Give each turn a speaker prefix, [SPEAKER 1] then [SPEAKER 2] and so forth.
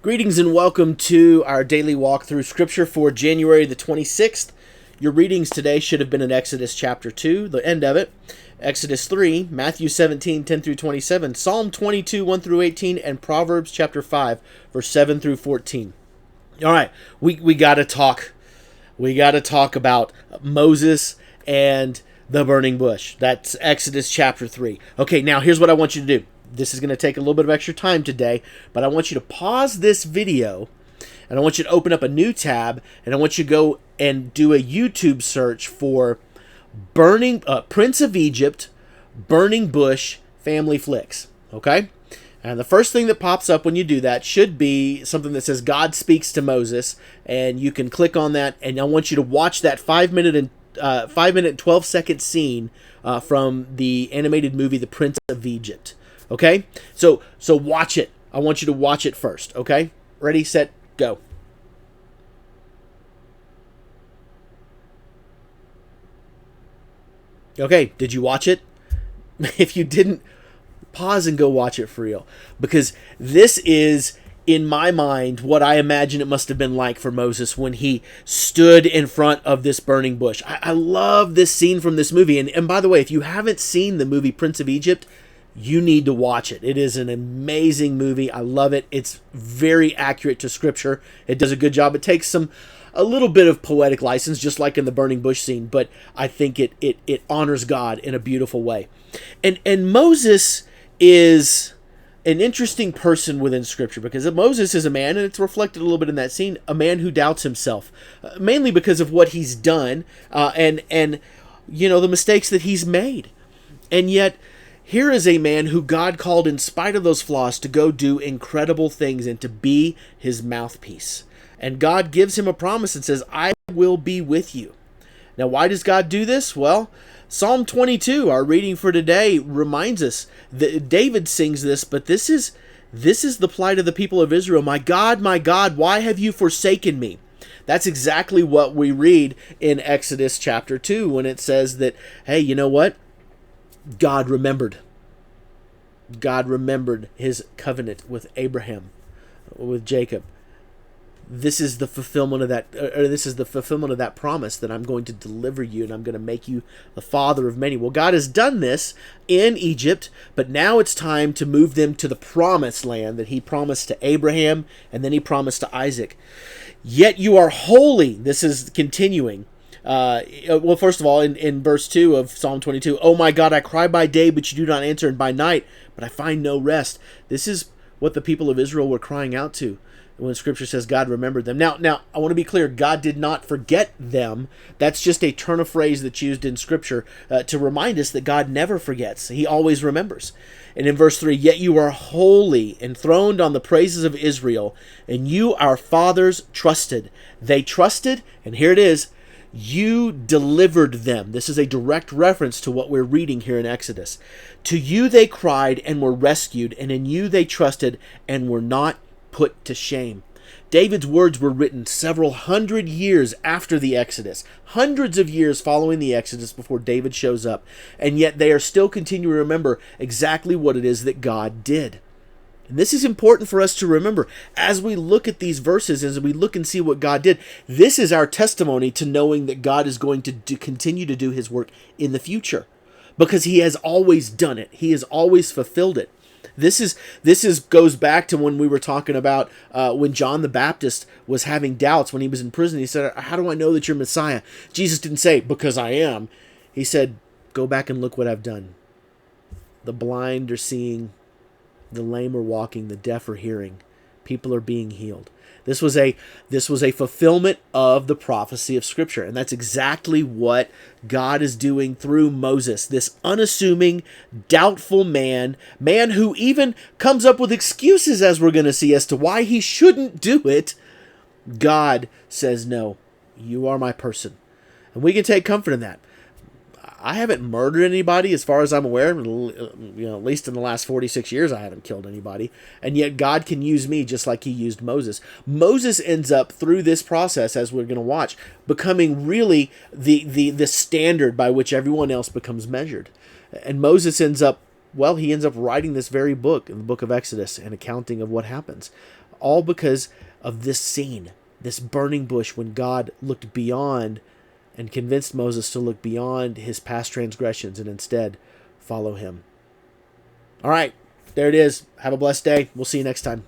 [SPEAKER 1] Greetings and welcome to our daily walk through Scripture for January the 26th. Your readings today should have been in Exodus chapter 2, the end of it, Exodus 3, Matthew 17, 10 through 27, Psalm 22, 1 through 18, and Proverbs chapter 5, verse 7 through 14. All right, we got to talk. We got to talk about Moses and the burning bush. That's Exodus chapter 3. Okay, now here's what I want you to do. This is going to take a little bit of extra time today, but I want you to pause this video, and I want you to open up a new tab, and I want you to go and do a YouTube search for burning Prince of Egypt, burning bush family flicks, okay? And the first thing that pops up when you do that should be something that says God speaks to Moses, and you can click on that, and I want you to watch that 5 minute and 12-second scene from the animated movie The Prince of Egypt. Okay, so watch it. I want you to watch it first. Okay, ready, set, go. Okay, did you watch it? If you didn't, pause and go watch it for real, because this is, in my mind, what I imagine it must have been like for Moses when he stood in front of this burning bush. I love this scene from this movie, and by the way, if you haven't seen the movie Prince of Egypt, you need to watch it. It is an amazing movie. I love it. It's very accurate to Scripture. It does a good job. It takes a little bit of poetic license, just like in the burning bush scene, but I think it honors God in a beautiful way. And Moses is an interesting person within Scripture, because Moses is a man, and it's reflected a little bit in that scene, a man who doubts himself, mainly because of what he's done and the mistakes that he's made. And yet, here is a man who God called, in spite of those flaws, to go do incredible things and to be his mouthpiece. And God gives him a promise and says, I will be with you. Now, why does God do this? Well, Psalm 22, our reading for today, reminds us that David sings this, but this is the plight of the people of Israel. My God, why have you forsaken me? That's exactly what we read in Exodus chapter 2 when it says that, hey, you know what? God remembered his covenant with Abraham, with Jacob. This is the fulfillment of that promise, that I'm going to deliver you and I'm going to make you the father of many. Well, God has done this in Egypt, but now it's time to move them to the promised land that he promised to Abraham, and then he promised to Isaac. Yet you are holy. This is continuing. Well, first of all, in verse 2 of Psalm 22, oh my God, I cry by day, but you do not answer, and by night, but I find no rest. This is what the people of Israel were crying out to when Scripture says God remembered them. Now, I want to be clear, God did not forget them. That's just a turn of phrase that's used in Scripture to remind us that God never forgets. He always remembers. And in verse 3, yet you are holy, enthroned on the praises of Israel, and you, our fathers, trusted. They trusted, and here it is, you delivered them. This is a direct reference to what we're reading here in Exodus. To you they cried and were rescued, and in you they trusted and were not put to shame. David's words were written several hundred years after the Exodus, hundreds of years following the Exodus before David shows up, and yet they are still continuing to remember exactly what it is that God did. And this is important for us to remember as we look at these verses, as we look and see what God did. This is our testimony to knowing that God is going to continue to do his work in the future, because he has always done it. He has always fulfilled it. This goes back to when we were talking about when John the Baptist was having doubts when he was in prison. He said, how do I know that you're Messiah? Jesus didn't say, because I am. He said, go back and look what I've done. The blind are seeing, the lame are walking, the deaf are hearing. People are being healed. This was a fulfillment of the prophecy of Scripture, and that's exactly what God is doing through Moses, this unassuming, doubtful man who even comes up with excuses, as we're going to see, as to why he shouldn't do it. God says, no, you are my person. And we can take comfort in that. I haven't murdered anybody as far as I'm aware. At least in the last 46 years, I haven't killed anybody. And yet God can use me just like he used Moses. Moses ends up, through this process, as we're going to watch, becoming really the standard by which everyone else becomes measured. And Moses ends up well, he ends up writing this very book, in the book of Exodus, an accounting of what happens. All because of this scene, this burning bush, when God looked beyond and convinced Moses to look beyond his past transgressions and instead follow him. All right, there it is. Have a blessed day. We'll see you next time.